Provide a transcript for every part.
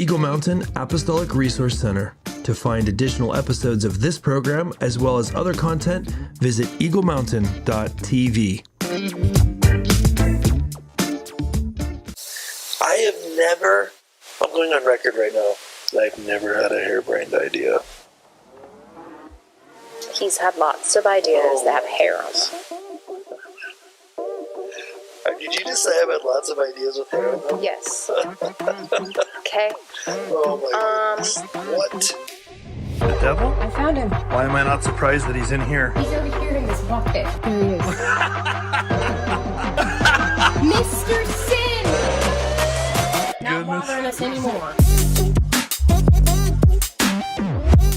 Eagle Mountain Apostolic Resource Center. To find additional episodes of this program, as well as other content, visit eaglemountain.tv. I'm going on record right now, I've never had a harebrained idea. He's had lots of ideas that have hair on them. Did you just say I've had lots of ideas with hair on them? Yes. Okay. Oh my goodness. What? The devil? I found him. Why am I not surprised that he's in here? He's over here in this bucket. There he is. Mr. Sin! Not bothering us anymore.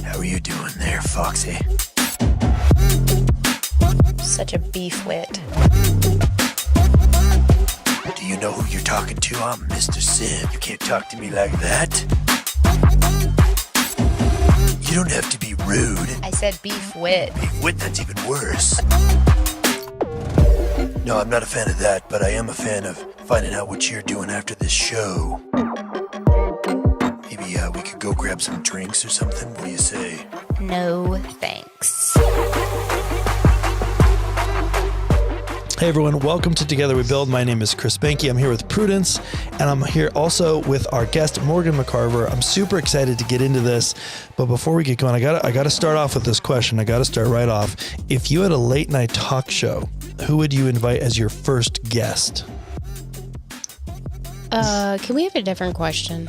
How are you doing there, Foxy? Such a beef wit. Do you know who you're talking to? I'm Mr. Sin. You can't talk to me like that. You don't have to be rude. I said beef wit. Beef wit, that's even worse. No, I'm not a fan of that, but I am a fan of finding out what you're doing after this show. Maybe we could go grab some drinks or something. What do you say? No thanks. Hey everyone, welcome to Together We Build. My name is Chris Behnke. I'm here with Prudence, and I'm here also with our guest, Morgan McCarver. I'm super excited to get into this, but before we get going, I gotta start off with this question. I gotta start right off. If you had a late night talk show, who would you invite as your first guest? Can we have a different question?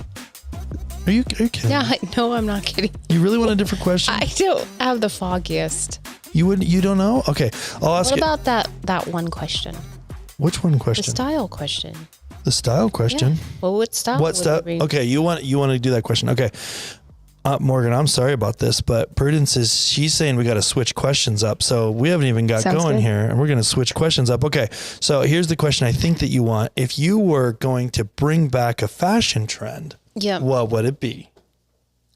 Are you kidding? Yeah, no, I'm not kidding. You really want a different question? I don't have the foggiest. You don't know? Okay, I'll ask you. What about that one question? Which one question? The style question. The style question? Yeah. Well, what style? What style? Okay, you want to do that question? Okay, Morgan, I'm sorry about this, but Prudence she's saying we got to switch questions up, so we haven't even got Sounds going good. here, and we're going to switch questions up. Okay, so here's the question I think that you want. If you were going to bring back a fashion trend, what would it be?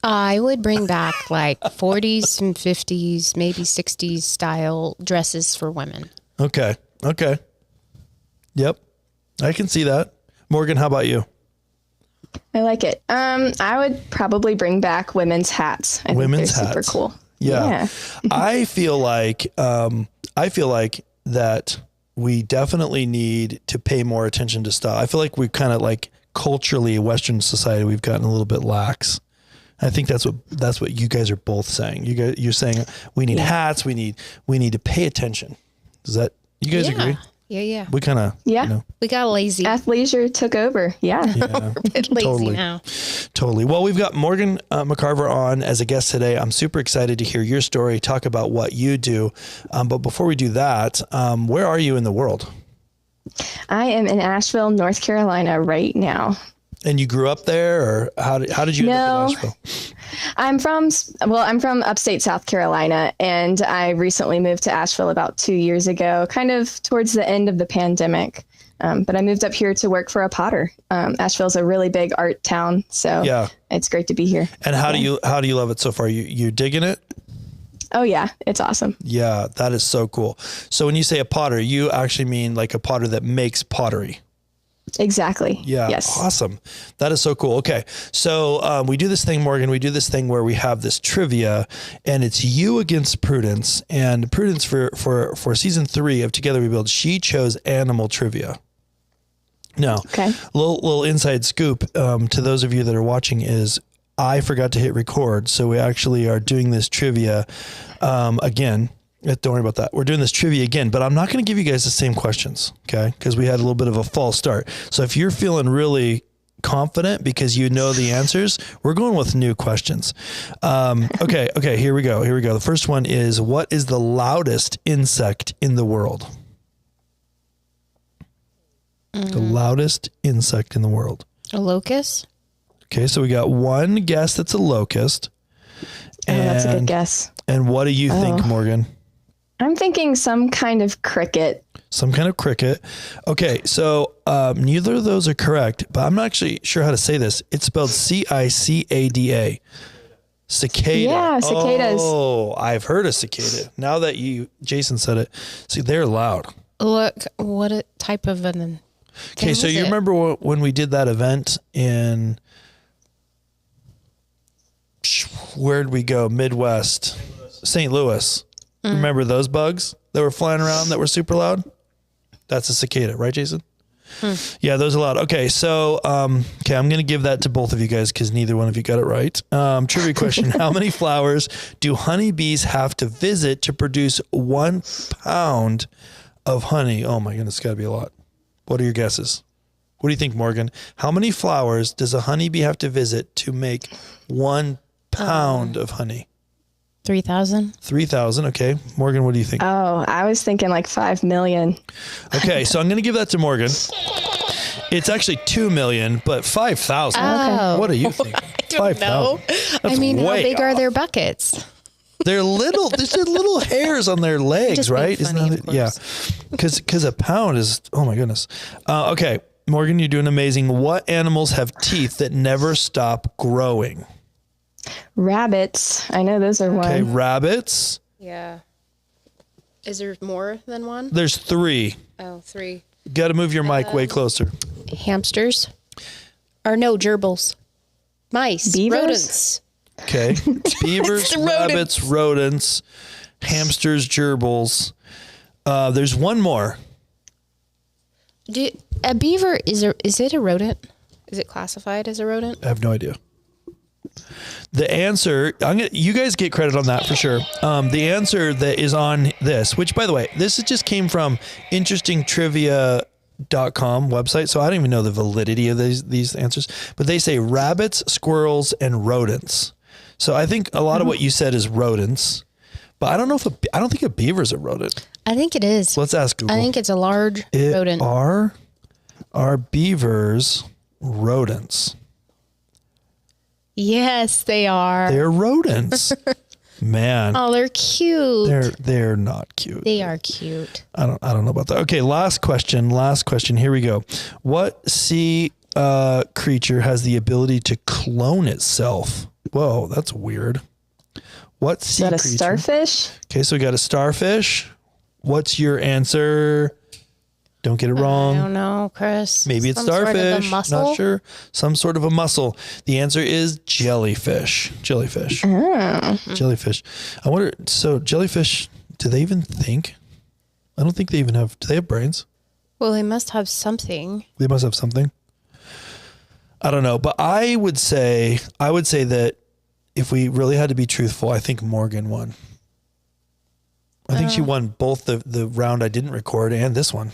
I would bring back like 40s and 50s, maybe 60s style dresses for women. Okay. Yep, I can see that. Morgan, how about you? I like it. I would probably bring back women's hats. I think they're super cool. Yeah. I feel like that we definitely need to pay more attention to style. I feel like we kind of like culturally, Western society, we've gotten a little bit lax. I think that's what you guys are both saying. You're saying we need hats. We need to pay attention. Does that you guys agree? Yeah. We kind of we got lazy. Athleisure took over. Yeah. We're a bit lazy now. Totally. Well, we've got Morgan McCarver on as a guest today. I'm super excited to hear your story, talk about what you do. But before we do that, where are you in the world? I am in Asheville, North Carolina right now. And you grew up there, or how did you end up in Asheville? I'm from upstate South Carolina, and I recently moved to Asheville about 2 years ago, kind of towards the end of the pandemic. But I moved up here to work for a potter. Asheville's a really big art town, so it's great to be here. And how do you love it so far? You digging it? Oh yeah, it's awesome. Yeah, that is so cool. So when you say a potter, you actually mean like a potter that makes pottery. Exactly. Yeah. Yes. Awesome. That is so cool. Okay. So we do this thing, Morgan. We do this thing where we have this trivia, and it's you against Prudence. And Prudence for season 3 of Together We Build, she chose animal trivia. Now, little inside scoop to those of you that are watching is I forgot to hit record, so we actually are doing this trivia again. Don't worry about that. We're doing this trivia again, but I'm not going to give you guys the same questions, okay? Because we had a little bit of a false start. So if you're feeling really confident because you know the answers, we're going with new questions. Okay, here we go. The first one is, what is the loudest insect in the world? The loudest insect in the world. A locust? Okay, so we got one guess that's a locust. That's a good guess. And what do you think, Morgan? I'm thinking some kind of cricket. Some kind of cricket. Okay, so neither of those are correct, but I'm not actually sure how to say this. It's spelled cicada. Cicada. Yeah, cicadas. Oh, I've heard of cicada. Now that Jason said it, see, they're loud. Look, what type of an... Okay, so you remember when we did that event in Where'd we go? Midwest, St. Louis. Remember those bugs that were flying around that were super loud? That's a cicada, right, Jason? Yeah, those are loud. Okay, so I'm going to give that to both of you guys because neither one of you got it right. Trivia question: how many flowers do honeybees have to visit to produce 1 pound of honey? Oh my goodness, it's got to be a lot. What are your guesses? What do you think, Morgan? How many flowers does a honeybee have to visit to make 1 pound of honey? 3,000. 3,000. Okay. Morgan, what do you think? Oh, I was thinking like 5 million. Okay. So I'm going to give that to Morgan. It's actually 2 million, but 5,000. Oh. What do you think? I don't know. I mean, how big are their buckets? They're little. There's just little hairs on their legs, Just being right? funny, Isn't that, yeah. Because a pound is, oh my goodness. Okay. Morgan, you're doing amazing. What animals have teeth that never stop growing? Rabbits. I know those are one. Okay. Rabbits. Yeah. Is there more than one? There's 3. Oh, 3. Got to move your mic way closer. Hamsters. Or no, gerbils. Mice. Beavers? Rodents. Okay. Beavers, the rodents. rabbits, rodents, hamsters, gerbils. There's one more. A beaver, is it a rodent? Is it classified as a rodent? I have no idea. The answer, you guys get credit on that for sure. The answer that is on this, which by the way, this just came from interestingtrivia.com website. So I don't even know the validity of these answers, but they say rabbits, squirrels, and rodents. So I think a lot of what you said is rodents, but I don't know I don't think a beaver is a rodent. I think it is. Let's ask Google. I think it's a large rodent. Are beavers rodents? Yes, they are. They're rodents. Man. Oh, they're cute. They're not cute. They are cute. I don't know about that. Okay, last question. Here we go. What sea creature has the ability to clone itself? Whoa, that's weird. What sea creature? Is that a starfish? Okay, so we got a starfish. What's your answer? Don't get it wrong. I don't know, Chris. Maybe it's Some sort of a starfish. mussel? Not sure. Some sort of a mussel. The answer is jellyfish. Jellyfish. Jellyfish. I wonder, so jellyfish, do they even think? I don't think they even have, do they have brains? Well, they must have something. They must have something. I don't know, but I would say that if we really had to be truthful, I think Morgan won. I think she won both the round I didn't record and this one.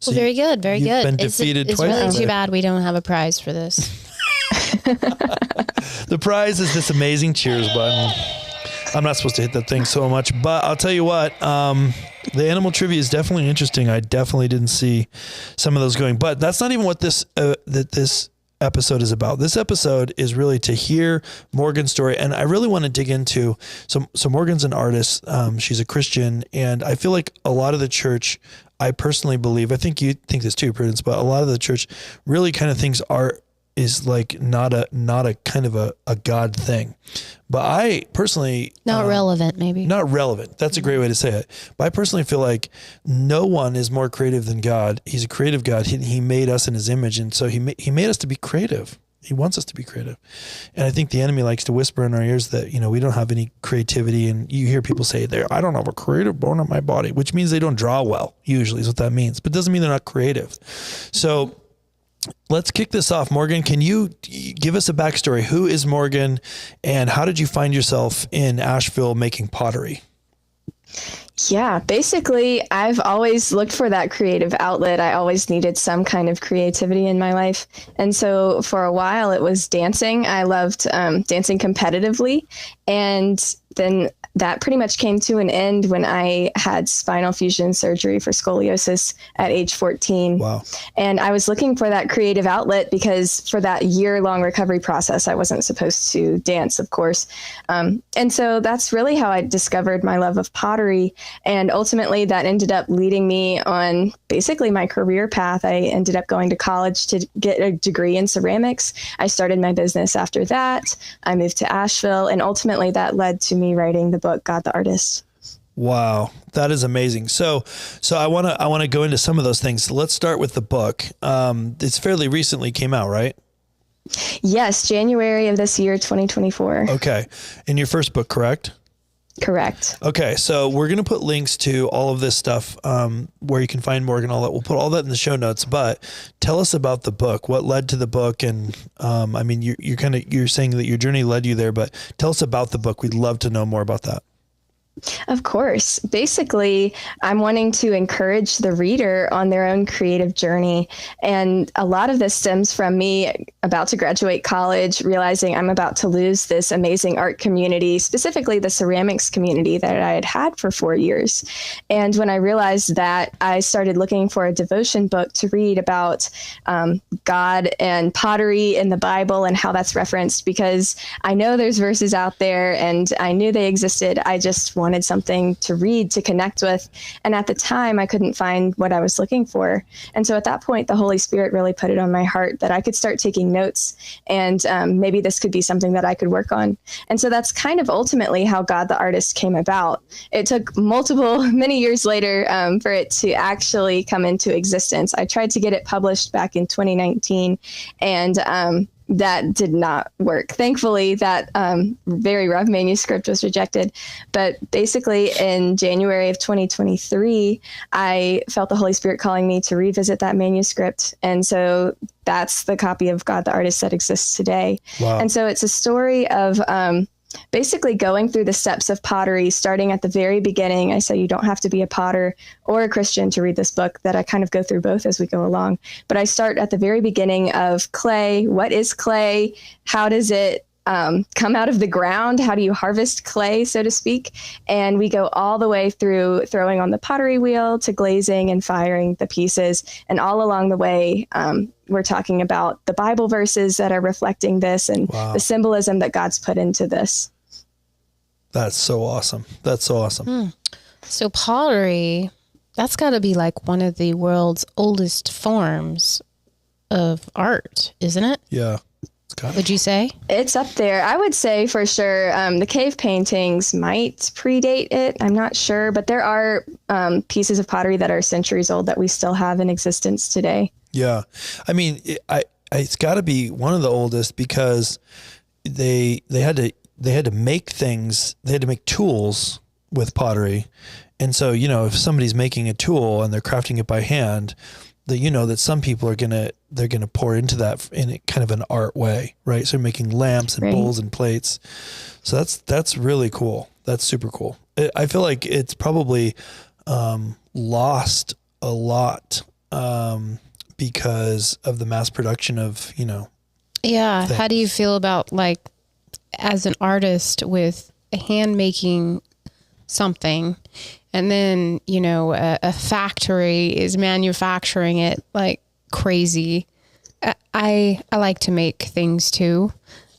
So Well, very good. Very you've good. been defeated it's twice really today. too bad we don't have a prize for this. The prize is this amazing cheers button. I'm not supposed to hit that thing so much, but I'll tell you what, the animal trivia is definitely interesting. I definitely didn't see some of those going, but that's not even what this episode is about. This episode is really to hear Morgan's story. And I really want to dig into, so Morgan's an artist. She's a Christian. And I feel like a lot of the church, I personally believe, I think you think this too, Prudence, but a lot of the church really kind of thinks art is like not a kind of a God thing. But I personally... Not relevant, maybe. Not relevant. That's a great way to say it. But I personally feel like no one is more creative than God. He's a creative God. He made us in his image. And so he made us to be creative. He wants us to be creative. And I think the enemy likes to whisper in our ears that, we don't have any creativity. And you hear people say I don't have a creative bone in my body, which means they don't draw well, usually is what that means. But it doesn't mean they're not creative. So let's kick this off. Morgan, can you give us a backstory? Who is Morgan and how did you find yourself in Asheville making pottery? Yeah, basically, I've always looked for that creative outlet. I always needed some kind of creativity in my life. And so for a while, it was dancing. I loved dancing competitively. And then that pretty much came to an end when I had spinal fusion surgery for scoliosis at age 14. Wow. And I was looking for that creative outlet because for that year-long recovery process, I wasn't supposed to dance, of course. And so that's really how I discovered my love of pottery. And ultimately, that ended up leading me on basically my career path. I ended up going to college to get a degree in ceramics. I started my business after that. I moved to Asheville, and ultimately that led to me writing the book, God the Artist. Wow, that is amazing. So I want to go into some of those things. Let's start with the book. It's fairly recently came out, right? Yes, January of this year, 2024. Okay. In your first book, correct? Correct. Okay, so we're going to put links to all of this stuff where you can find Morgan, all that. We'll put all that in the show notes, but tell us about the book. What led to the book? And I mean, you're saying that your journey led you there, but tell us about the book. We'd love to know more about that. Of course. Basically, I'm wanting to encourage the reader on their own creative journey. And a lot of this stems from me about to graduate college, realizing I'm about to lose this amazing art community, specifically the ceramics community that I had had for 4 years. And when I realized that, I started looking for a devotion book to read about God and pottery in the Bible and how that's referenced, because I know there's verses out there and I knew they existed. I just wanted something to read, to connect with. And at the time, I couldn't find what I was looking for. And so at that point, the Holy Spirit really put it on my heart that I could start taking notes, and maybe this could be something that I could work on. And so that's kind of ultimately how God the Artist came about. It took many years later for it to actually come into existence. I tried to get it published back in 2019, and that did not work. Thankfully, that very rough manuscript was rejected. But basically, in January of 2023, I felt the Holy Spirit calling me to revisit that manuscript. And so that's the copy of God the Artist that exists today. Wow. And so it's a story of basically going through the steps of pottery, starting at the very beginning. I say you don't have to be a potter or a Christian to read this book, that I kind of go through both as we go along. But I start at the very beginning of clay. What is clay? How does it come out of the ground? How do you harvest clay, so to speak? And we go all the way through throwing on the pottery wheel to glazing and firing the pieces. And all along the way, we're talking about the Bible verses that are reflecting this and the symbolism that God's put into this. That's so awesome. That's so awesome. So pottery, that's got to be like one of the world's oldest forms of art, isn't it? Yeah. Would you say? It's up there. I would say for sure the cave paintings might predate it. I'm not sure, but there are pieces of pottery that are centuries old that we still have in existence today. Yeah. I mean, it's got to be one of the oldest, because they had to make things, they had to make tools with pottery. And so, if somebody's making a tool and they're crafting it by hand, that some people they're gonna pour into that in a kind of an art way, right? So making lamps and bowls and plates. So that's really cool. That's super cool. I feel like it's probably lost a lot because of the mass production of Yeah. things. How do you feel about, like, as an artist with hand making something, and then, a factory is manufacturing it like crazy? I like to make things too.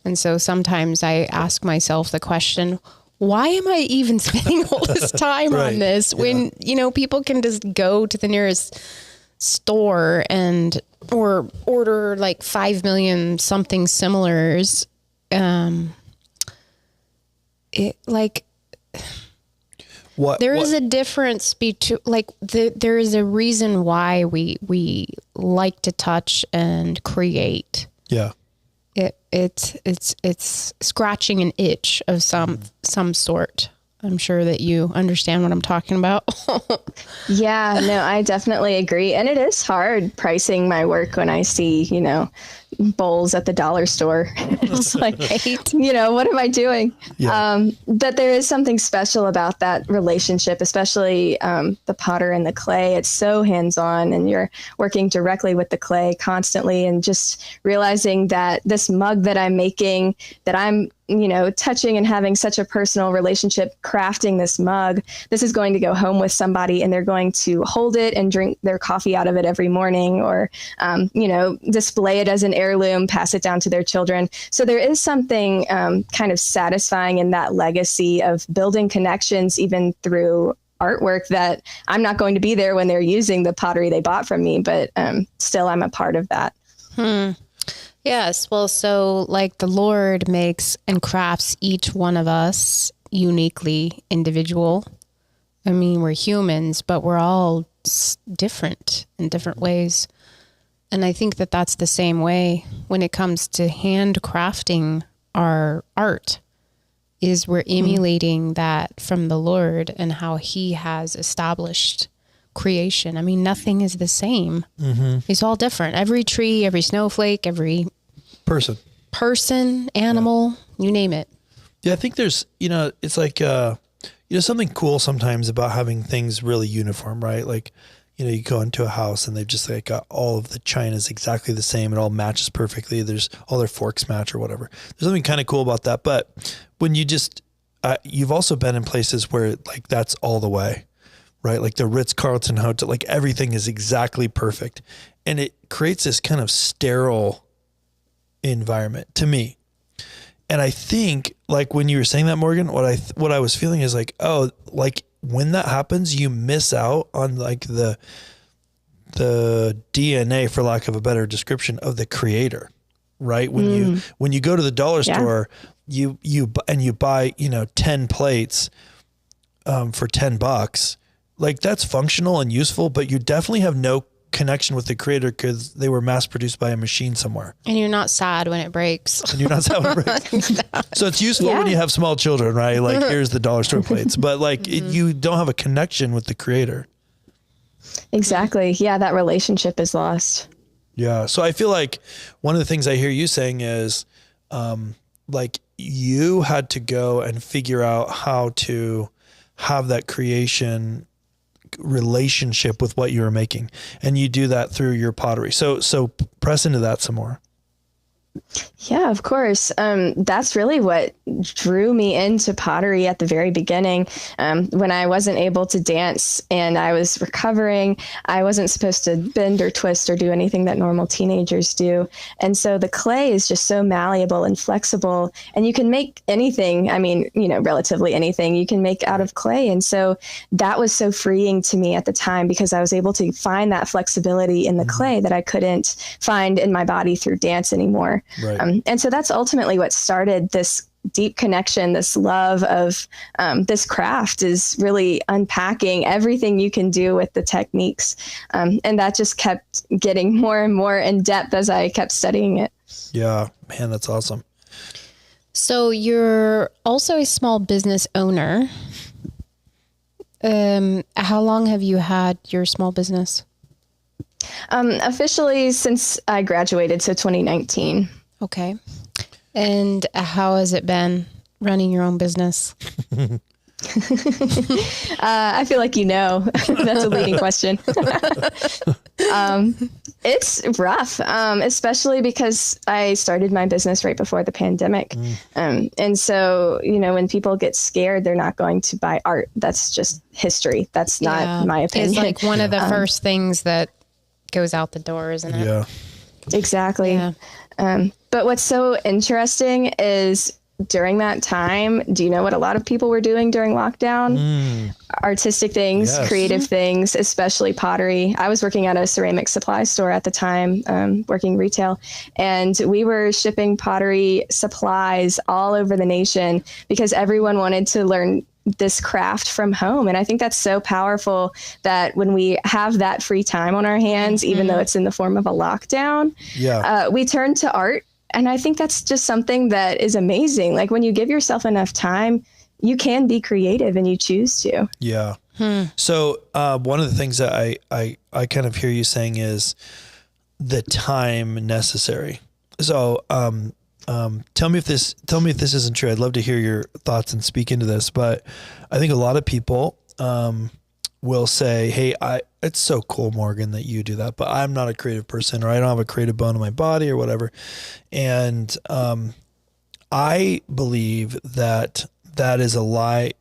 And so sometimes I ask myself the question, why am I even spending all this time Right. on this when, people can just go to the nearest store or order like 5 million something similars. There is a difference between, like, there is a reason why we like to touch and create. Yeah. It's scratching an itch of some sort. I'm sure that you understand what I'm talking about. Yeah, no, I definitely agree. And it is hard pricing my work when I see, bowls at the dollar store. It's like, what am I doing? Yeah. But there is something special about that relationship, especially the potter and the clay. It's so hands-on, and you're working directly with the clay constantly, and just realizing that this mug that I'm making, that I'm touching and having such a personal relationship crafting this mug, this is going to go home with somebody and they're going to hold it and drink their coffee out of it every morning, or, display it as an heirloom, pass it down to their children. So there is something kind of satisfying in that legacy of building connections, even through artwork, that I'm not going to be there when they're using the pottery they bought from me, but still I'm a part of that. Yes. Well, so like the Lord makes and crafts each one of us uniquely individual. I mean, we're humans, but we're all different in different ways. And I think that that's the same way when it comes to handcrafting our art, is we're emulating that from the Lord and how he has established creation. I mean, nothing is the same. It's all different. Every tree, every snowflake, every person, animal, you name it. Yeah, I think there's, it's like, something cool sometimes about having things really uniform, right? Like, you go into a house and they've just like got all of the chinas exactly the same. It all matches perfectly. There's all their forks match or whatever. There's something kind of cool about that. But when you just, you've also been in places where like that's all the way, right? Like the Ritz-Carlton Hotel, like everything is exactly perfect. And it creates this kind of sterile environment to me. And I think like when you were saying that, Morgan, what I was feeling is like, oh, like when that happens, you miss out on like the DNA, for lack of a better description, of the creator, right? When you go to the dollar store, you buy, 10 plates, for $10, like that's functional and useful, but you definitely have no connection with the creator because they were mass produced by a machine somewhere. And you're not sad when it breaks. So it's useful when you have small children, right? Like here's the dollar store plates, but like you don't have a connection with the creator. Exactly. Yeah. That relationship is lost. Yeah. So I feel like one of the things I hear you saying is, like you had to go and figure out how to have that creation relationship with what you were making, and you do that through your pottery. So press into that some more. Yeah, of course. That's really what drew me into pottery at the very beginning. When I wasn't able to dance and I was recovering, I wasn't supposed to bend or twist or do anything that normal teenagers do. And so the clay is just so malleable and flexible, and you can make anything. I mean, relatively anything you can make out of clay. And so that was so freeing to me at the time because I was able to find that flexibility in the clay that I couldn't find in my body through dance anymore. Right. And so that's ultimately what started this deep connection, this love of this craft, is really unpacking everything you can do with the techniques. And that just kept getting more and more in depth as I kept studying it. Yeah, man, that's awesome. So you're also a small business owner. How long have you had your small business? Officially since I graduated, so 2019. Okay. And how has it been running your own business? I feel like that's a leading question. It's rough, especially because I started my business right before the pandemic. And so, when people get scared, they're not going to buy art. That's just history. That's not my opinion. It's like one of the first things that goes out the door, isn't it? Yeah. Exactly. Yeah. But what's so interesting is during that time, do you know what a lot of people were doing during lockdown? Artistic things, creative things, especially pottery. I was working at a ceramic supply store at the time, working retail, and we were shipping pottery supplies all over the nation because everyone wanted to learn this craft from home. And I think that's so powerful that when we have that free time on our hands, even though it's in the form of a lockdown, we turn to art. And I think that's just something that is amazing. Like when you give yourself enough time, you can be creative and you choose to. Yeah. So one of the things that I kind of hear you saying is the time necessary. So tell me if this isn't true. I'd love to hear your thoughts and speak into this. But I think a lot of people will say, "Hey, it's so cool, Morgan, that you do that, but I'm not a creative person, or I don't have a creative bone in my body, or whatever." And I believe that is a lie,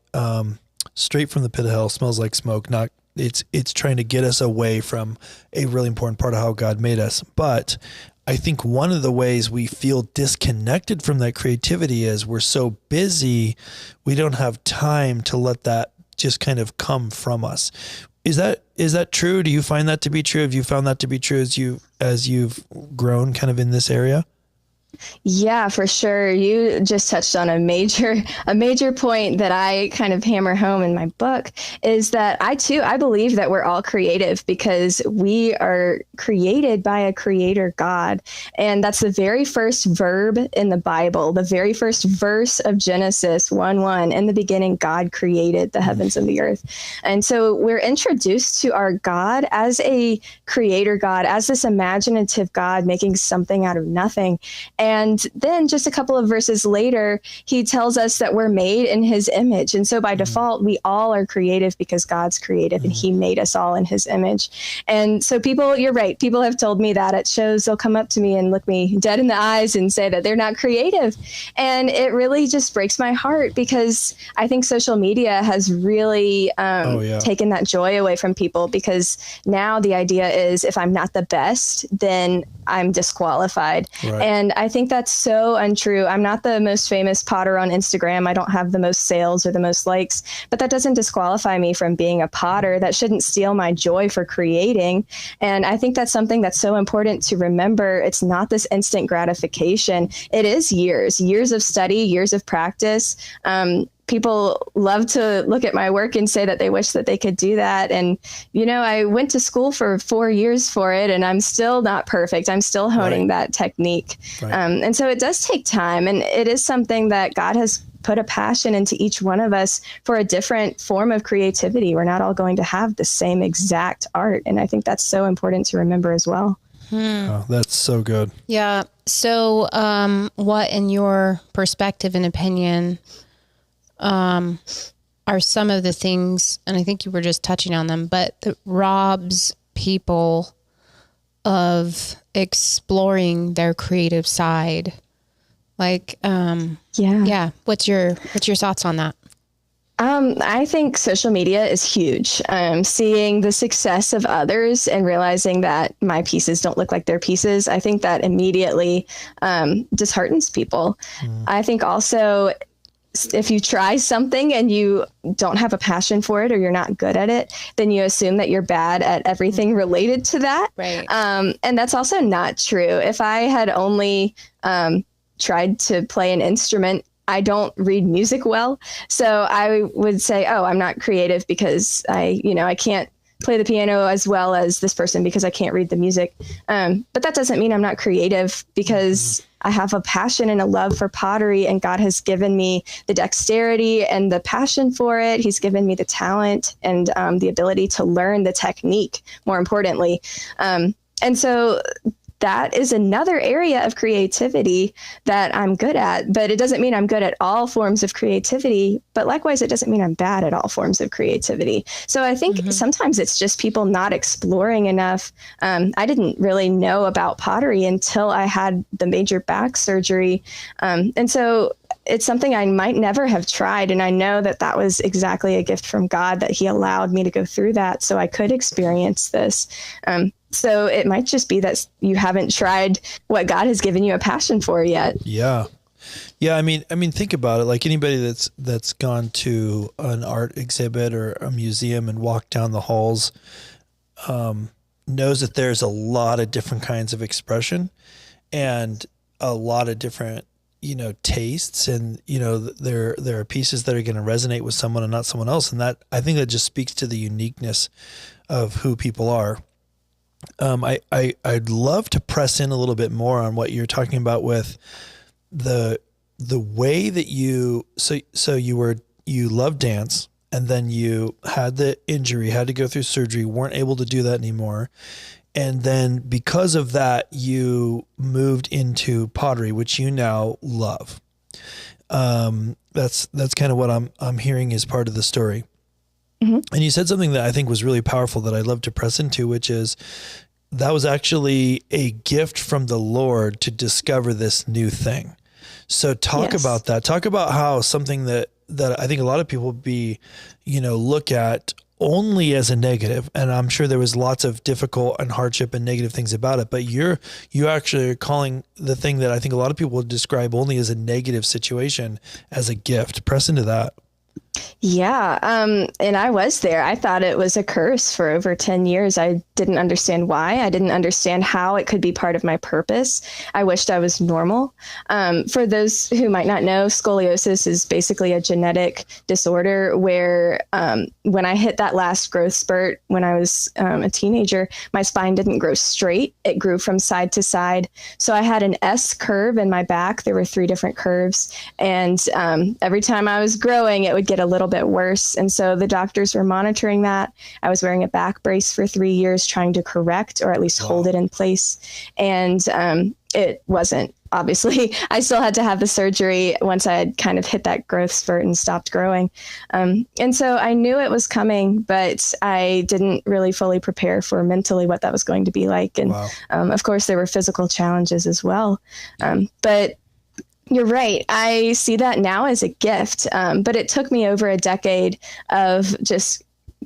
straight from the pit of hell. Smells like smoke. Not it's trying to get us away from a really important part of how God made us. But I think one of the ways we feel disconnected from that creativity is we're so busy, we don't have time to let that just kind of come from us. Is that true? Do you find that to be true? Have you found that to be true as you've grown kind of in this area? Yeah, for sure. You just touched on a major point that I kind of hammer home in my book is that I believe that we're all creative because we are created by a creator God. And that's the very first verb in the Bible, the very first verse of Genesis 1:1. In the beginning, God created the heavens and the earth. And so we're introduced to our God as a creator God, as this imaginative God making something out of nothing. And then just a couple of verses later, he tells us that we're made in his image. And so by default, we all are creative because God's creative and he made us all in his image. And so you're right. People have told me that at shows, they'll come up to me and look me dead in the eyes and say that they're not creative. And it really just breaks my heart because I think social media has really taken that joy away from people, because now the idea is if I'm not the best, then I'm disqualified. Right. And I think that's so untrue. I'm not the most famous potter on Instagram. I don't have the most sales or the most likes, but that doesn't disqualify me from being a potter. That shouldn't steal my joy for creating. And I think that's something that's so important to remember. It's not this instant gratification. It is years of study, years of practice. People love to look at my work and say that they wish that they could do that. And, I went to school for 4 years for it, and I'm still not perfect. I'm still honing that technique. Right. And so it does take time. And it is something that God has put a passion into each one of us for a different form of creativity. We're not all going to have the same exact art. And I think that's so important to remember as well. Oh, that's so good. Yeah. So what, in your perspective and opinion, are some of the things, and I think you were just touching on them, but that robs people of exploring their creative side? Like, what's your thoughts on that? I think social media is huge. Seeing the success of others and realizing that my pieces don't look like their pieces, I think that immediately disheartens people. I think also, if you try something and you don't have a passion for it or you're not good at it, then you assume that you're bad at everything related to that. Right. And that's also not true. If I had only tried to play an instrument, I don't read music well. So I would say, I'm not creative because I can't play the piano as well as this person because I can't read the music. But that doesn't mean I'm not creative, because I have a passion and a love for pottery, and God has given me the dexterity and the passion for it. He's given me the talent and the ability to learn the technique, more importantly. And so that is another area of creativity that I'm good at, but it doesn't mean I'm good at all forms of creativity. But likewise, it doesn't mean I'm bad at all forms of creativity. So I think sometimes it's just people not exploring enough. I didn't really know about pottery until I had the major back surgery. And so it's something I might never have tried. And I know that that was exactly a gift from God, that he allowed me to go through that so I could experience this. So it might just be that you haven't tried what God has given you a passion for yet. Yeah. Yeah. I mean, think about it. Like anybody that's gone to an art exhibit or a museum and walked down the halls, knows that there's a lot of different kinds of expression and a lot of different, tastes, and, there are pieces that are going to resonate with someone and not someone else. And that, I think that just speaks to the uniqueness of who people are. I'd love to press in a little bit more on what you're talking about with the way that you love dance, and then you had the injury, had to go through surgery, weren't able to do that anymore. And then because of that, you moved into pottery, which you now love. That's kind of what I'm hearing is part of the story. Mm-hmm. And you said something that I think was really powerful that I'd love to press into, which is that was actually a gift from the Lord to discover this new thing. So talk about that. Talk about how something that I think a lot of people look at only as a negative. And I'm sure there was lots of difficult and hardship and negative things about it, but you actually are calling the thing that I think a lot of people would describe only as a negative situation as a gift. Press into that. Yeah. And I was there. I thought it was a curse for over 10 years. I didn't understand why. I didn't understand how it could be part of my purpose. I wished I was normal. For those who might not know, scoliosis is basically a genetic disorder where when I hit that last growth spurt when I was a teenager, my spine didn't grow straight. It grew from side to side. So I had an S curve in my back. There were 3 different curves. And every time I was growing, it would get a little bit worse. And so the doctors were monitoring that. I was wearing a back brace for 3 years, trying to correct or at least hold it in place. And it wasn't, obviously. I still had to have the surgery once I had kind of hit that growth spurt and stopped growing. And so I knew it was coming, but I didn't really fully prepare for mentally what that was going to be like. And of course, there were physical challenges as well. But you're right. I see that now as a gift, but it took me over a decade of just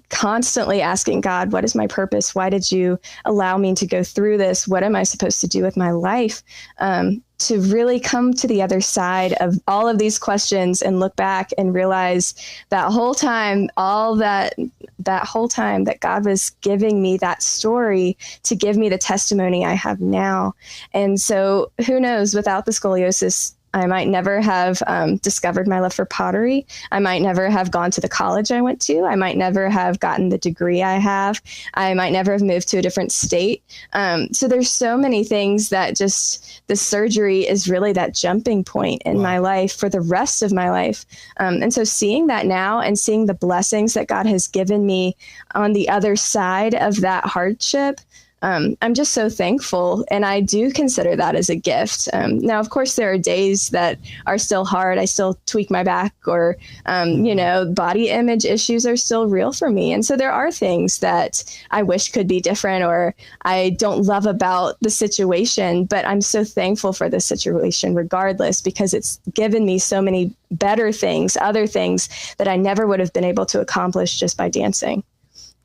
constantly asking God, what is my purpose? Why did you allow me to go through this? What am I supposed to do with my life? To really come to the other side of all of these questions and look back and realize that whole time, that whole time that God was giving me that story to give me the testimony I have now. And so who knows, without the scoliosis, I might never have discovered my love for pottery. I might never have gone to the college I went to. I might never have gotten the degree I have. I might never have moved to a different state. So there's so many things that just the surgery is really that jumping point in my life for the rest of my life. And so seeing that now and seeing the blessings that God has given me on the other side of that hardship, I'm just so thankful. And I do consider that as a gift. Now, of course, there are days that are still hard. I still tweak my back or, body image issues are still real for me. And so there are things that I wish could be different or I don't love about the situation, but I'm so thankful for the situation regardless, because it's given me so many better things, other things that I never would have been able to accomplish just by dancing.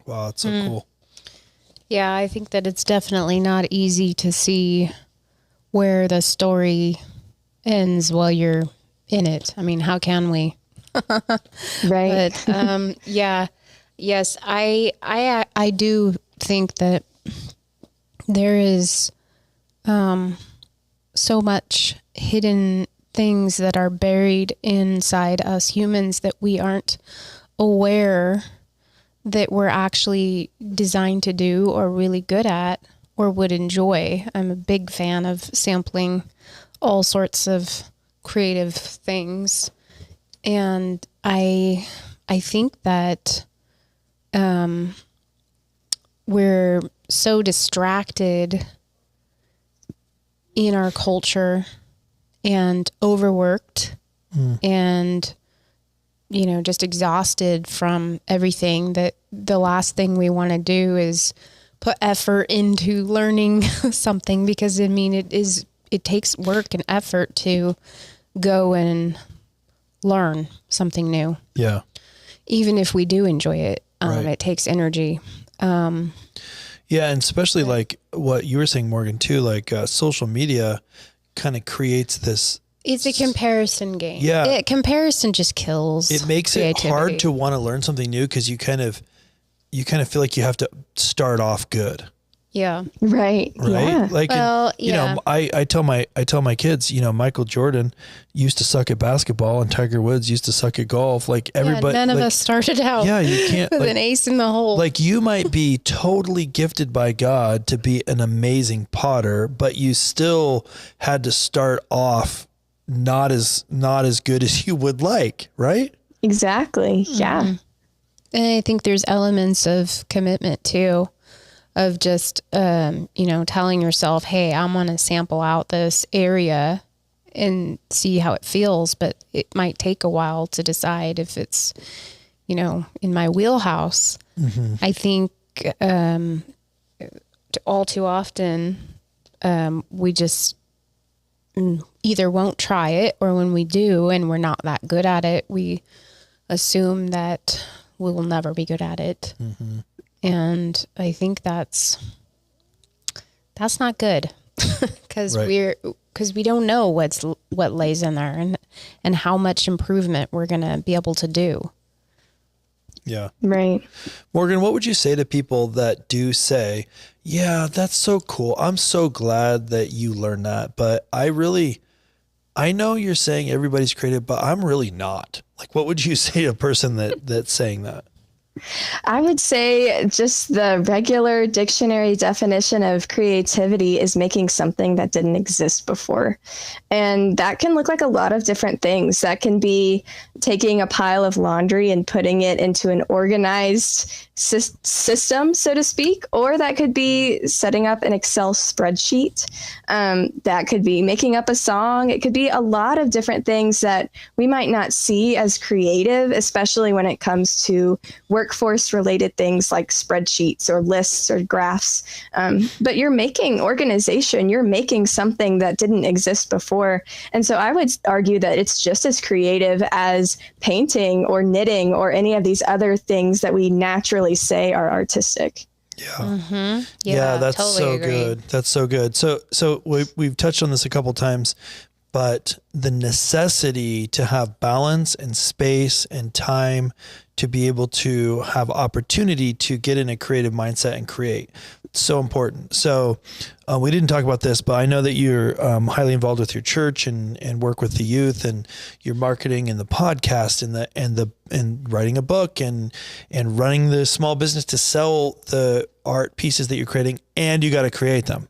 Wow, that's so cool. Yeah, I think that it's definitely not easy to see where the story ends while you're in it. I mean, how can we? Right. But yes, I do think that there is so much hidden things that are buried inside us humans that we aren't aware that we're actually designed to do or really good at or would enjoy. I'm a big fan of sampling all sorts of creative things. And I think that we're so distracted in our culture and overworked and just exhausted from everything that the last thing we want to do is put effort into learning something, because it takes work and effort to go and learn something new. Yeah. Even if we do enjoy it, Right. It takes energy. Yeah. And especially like what you were saying, Morgan, too, like social media kind of creates this. It's a comparison game. Yeah. Comparison just kills. It makes creativity. it hard to want to learn something new because you kind of feel like you have to start off good. Yeah. Right. Yeah. Like, I tell my kids, Michael Jordan used to suck at basketball and Tiger Woods used to suck at golf. Like everybody, none of us started out. Yeah, you can't with an ace in the hole. Like you might be totally gifted by God to be an amazing potter, but you still had to start off not as good as you would like, right? Exactly. Yeah. Mm-hmm. And I think there's elements of commitment too, of just, telling yourself, hey, I'm going to sample out this area and see how it feels, but it might take a while to decide if it's, in my wheelhouse. Mm-hmm. I think all too often we just either won't try it, or when we do and we're not that good at it, we assume that we will never be good at it. Mm-hmm. And I think that's not good because we don't know what lays in there and how much improvement we're going to be able to do. Yeah. Right. Morgan, what would you say to people that do say, yeah, that's so cool. I'm so glad that you learned that. But I know you're saying everybody's creative, but I'm really not. Like, what would you say to a person that's saying that? I would say just the regular dictionary definition of creativity is making something that didn't exist before. And that can look like a lot of different things. That can be taking a pile of laundry and putting it into an organized system, so to speak, or that could be setting up an Excel spreadsheet. That could be making up a song. It could be a lot of different things that we might not see as creative, especially when it comes to workforce related things like spreadsheets or lists or graphs. But you're making organization, you're making something that didn't exist before. And so I would argue that it's just as creative as painting or knitting or any of these other things that we naturally say are artistic. Yeah. Mm-hmm. Yeah, that's totally so agree. good. That's so good. So we've touched on this a couple times, but the necessity to have balance and space and time to be able to have opportunity to get in a creative mindset and create. It's so important. So we didn't talk about this, but I know that you're highly involved with your church and work with the youth and your marketing and the podcast and writing a book and running the small business to sell the art pieces that you're creating, and you got to create them.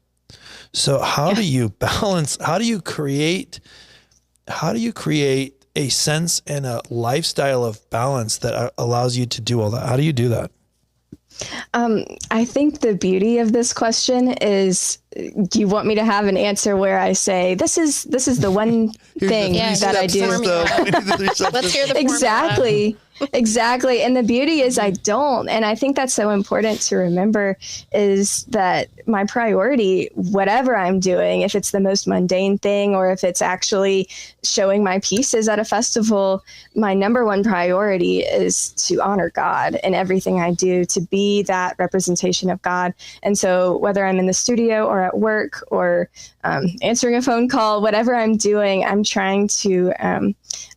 So how do you balance, how do you create a sense and a lifestyle of balance that allows you to do all that? How do you do that? I think the beauty of this question is, do you want me to have an answer where I say, this is the one thing that I do? Let's hear the Exactly. Exactly. And the beauty is I don't. And I think that's so important to remember is that my priority, whatever I'm doing, if it's the most mundane thing or if it's actually showing my pieces at a festival, my number one priority is to honor God in everything I do, to be that representation of God. And so whether I'm in the studio or at work or answering a phone call, whatever I'm doing, I'm trying to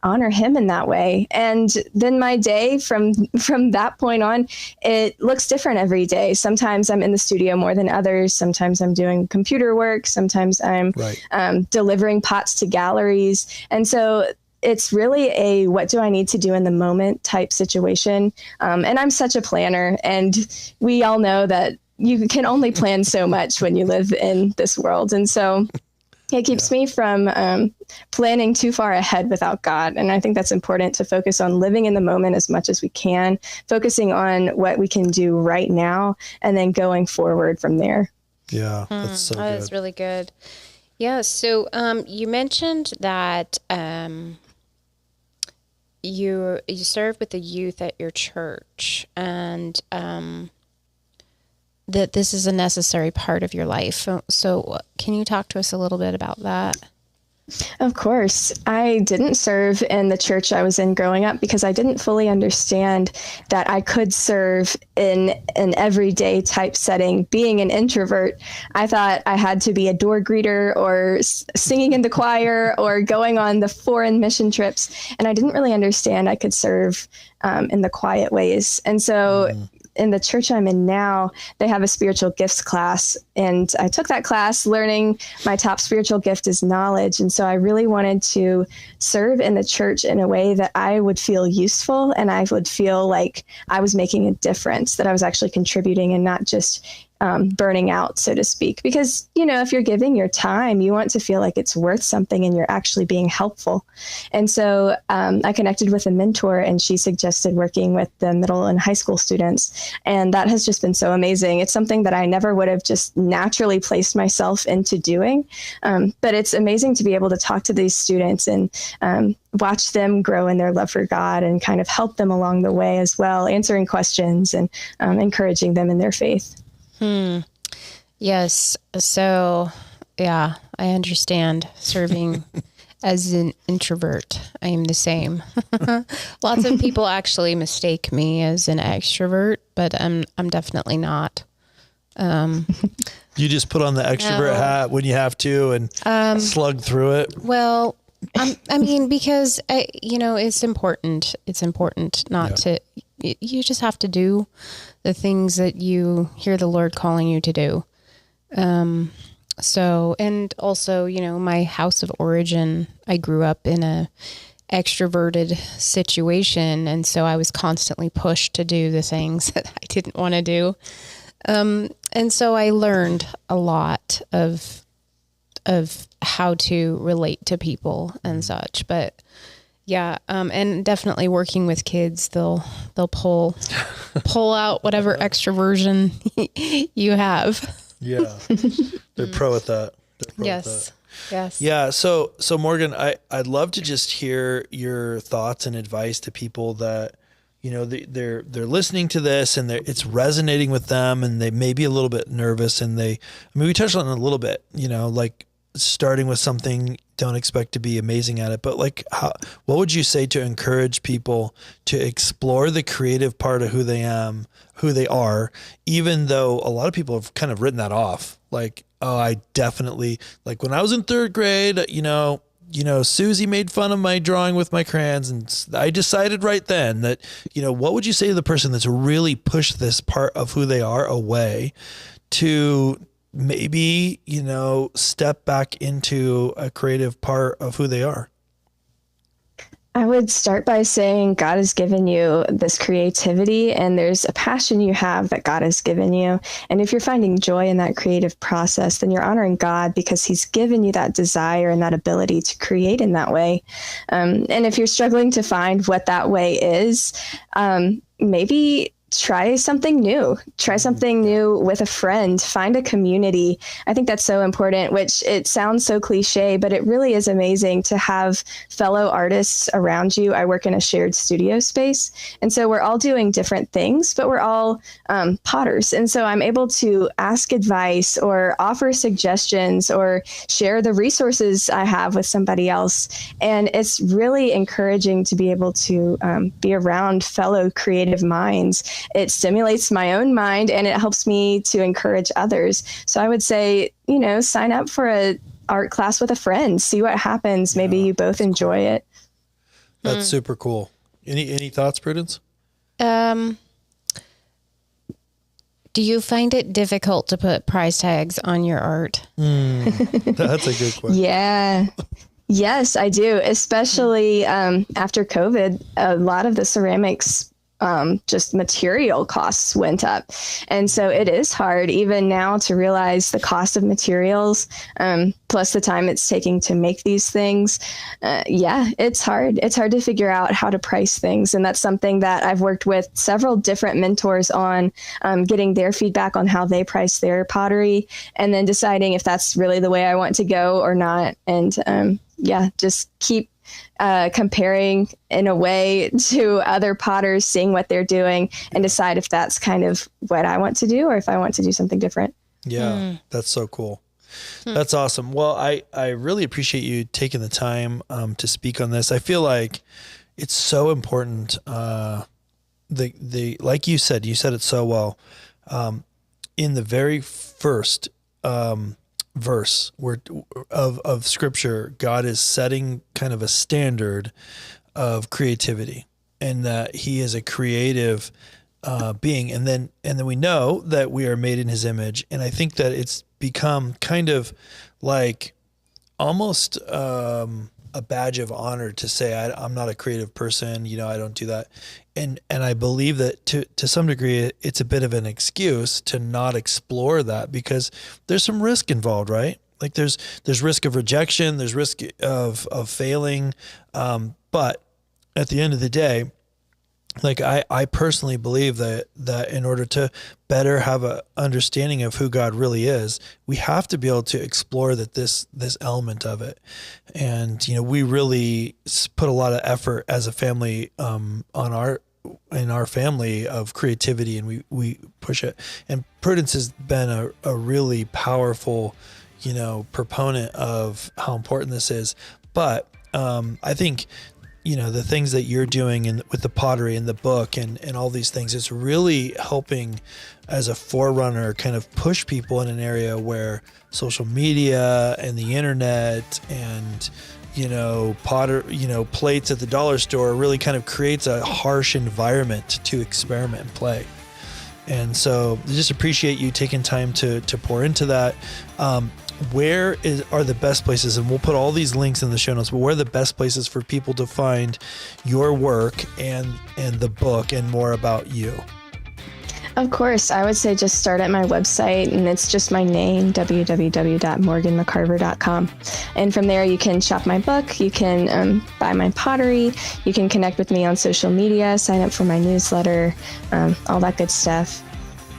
honor him in that way. And then my day from that point on, it looks different every day. Sometimes I'm in the studio more than others. Sometimes I'm doing computer work. Sometimes I'm delivering pots to galleries. And so it's really a what do I need to do in the moment type situation. And I'm such a planner. And we all know that you can only plan so much when you live in this world. And so it keeps me from planning too far ahead without God. And I think that's important to focus on living in the moment as much as we can, focusing on what we can do right now, and then going forward from there. Yeah, that's so good. That is really good. Yeah. So you mentioned that you serve with the youth at your church, and that this is a necessary part of your life. So can you talk to us a little bit about that? Of course. I didn't serve in the church I was in growing up because I didn't fully understand that I could serve in an everyday type setting. Being an introvert, I thought I had to be a door greeter or singing in the choir or going on the foreign mission trips. And I didn't really understand I could serve in the quiet ways. And so in the church I'm in now, they have a spiritual gifts class. And I took that class learning my top spiritual gift is knowledge. And so I really wanted to serve in the church in a way that I would feel useful and I would feel like I was making a difference, that I was actually contributing and not just burning out, so to speak. Because, you know, if you're giving your time, you want to feel like it's worth something and you're actually being helpful. And so I connected with a mentor and she suggested working with the middle and high school students. And that has just been so amazing. It's something that I never would have just naturally placed myself into doing. But it's amazing to be able to talk to these students and watch them grow in their love for God and kind of help them along the way as well, answering questions and encouraging them in their faith. Yes. So, yeah, I understand serving as an introvert. I am the same. Lots of people actually mistake me as an extrovert, but I'm definitely not. You just put on the extrovert hat when you have to and slug through it. Well, I mean, because, it's important. It's important not to You just have to do the things that you hear the Lord calling you to do. So, and also, my house of origin, I grew up in a extroverted situation. And so I was constantly pushed to do the things that I didn't want to do. And so I learned a lot of how to relate to people and such, but yeah. And definitely working with kids, they'll pull out whatever extroversion you have. Yeah. They're pro at that. Yes. Yes. Yeah. So Morgan, I'd love to just hear your thoughts and advice to people that, they're listening to this and it's resonating with them, and they may be a little bit nervous, and we touched on it a little bit, like starting with something, don't expect to be amazing at it, but what would you say to encourage people to explore the creative part of who they are, even though a lot of people have kind of written that off? Like, oh, I definitely, like when I was in third grade, Susie made fun of my drawing with my crayons, and I decided right then that, what would you say to the person that's really pushed this part of who they are away to maybe, step back into a creative part of who they are? I would start by saying God has given you this creativity, and there's a passion you have that God has given you. And if you're finding joy in that creative process, then you're honoring God because he's given you that desire and that ability to create in that way. And if you're struggling to find what that way is, maybe try something new with a friend, find a community. I think that's so important, which it sounds so cliche, but it really is amazing to have fellow artists around you. I work in a shared studio space. And so we're all doing different things, but we're all potters. And so I'm able to ask advice or offer suggestions or share the resources I have with somebody else. And it's really encouraging to be able to be around fellow creative minds. It stimulates my own mind, and it helps me to encourage others. So I would say, sign up for a art class with a friend, see what happens. Maybe you both enjoy it. That's super cool. Any thoughts, Prudence? Do you find it difficult to put price tags on your art? That's a good question. Yeah. Yes, I do. Especially after COVID, a lot of the ceramics just material costs went up. And so it is hard even now to realize the cost of materials, plus the time it's taking to make these things. It's hard. It's hard to figure out how to price things. And that's something that I've worked with several different mentors on, getting their feedback on how they price their pottery, and then deciding if that's really the way I want to go or not. And just keep comparing in a way to other potters, seeing what they're doing, and decide if that's kind of what I want to do or if I want to do something different. Yeah, that's so cool. That's awesome. Well, I really appreciate you taking the time to speak on this. I feel like it's so important. Like you said it so well. In the very first verse of scripture, God is setting kind of a standard of creativity, and that he is a creative being. And then we know that we are made in his image. And I think that it's become kind of like almost a badge of honor to say, I'm not a creative person. I don't do that. And I believe that to some degree, it's a bit of an excuse to not explore that, because there's some risk involved, right? Like there's risk of rejection, there's risk of failing. But at the end of the day, like I personally believe that in order to better have a understanding of who God really is, we have to be able to explore this element of it. And, we really put a lot of effort as a family, in our family of creativity, and we push it. And Prudence has been a really powerful, proponent of how important this is. But, I think, the things that you're doing with the pottery and the book and all these things, it's really helping as a forerunner kind of push people in an area where social media and the internet and plates at the dollar store really kind of creates a harsh environment to experiment and play. And so I just appreciate you taking time to pour into that. Where are the best places? And we'll put all these links in the show notes, but where are the best places for people to find your work and the book and more about you? Of course, I would say just start at my website, and it's just my name, www.morganmccarver.com. And from there, you can shop my book, you can buy my pottery, you can connect with me on social media, sign up for my newsletter, all that good stuff.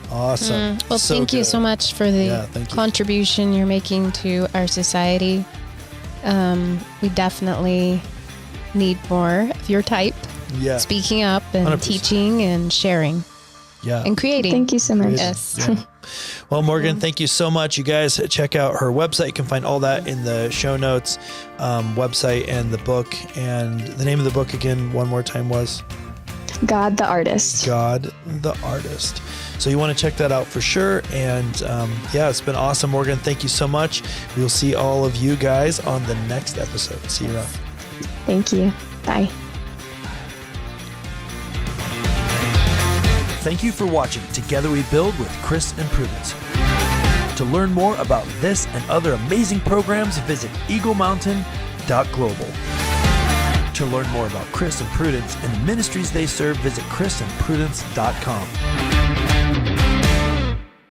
Awesome. Well, So thank you good. so much for the thank you. contribution you're making to our society. We definitely need more of your type, Yeah. speaking up and 100%. teaching and sharing Yeah. and creating. Thank you so much. Yes. Yeah. Well, Morgan, thank you so much. You guys check out her website. You can find all that in the show notes, website and the book. And the name of the book again, one more time, was God the Artist. God the Artist. So you want to check that out for sure. And it's been awesome, Morgan. Thank you so much. We'll see all of you guys on the next episode. See you around. Thank you. Bye. Thank you for watching Together We Build with Chris and Prudence. To learn more about this and other amazing programs, visit eaglemountain.global. To learn more about Chris and Prudence and the ministries they serve, visit chrisandprudence.com.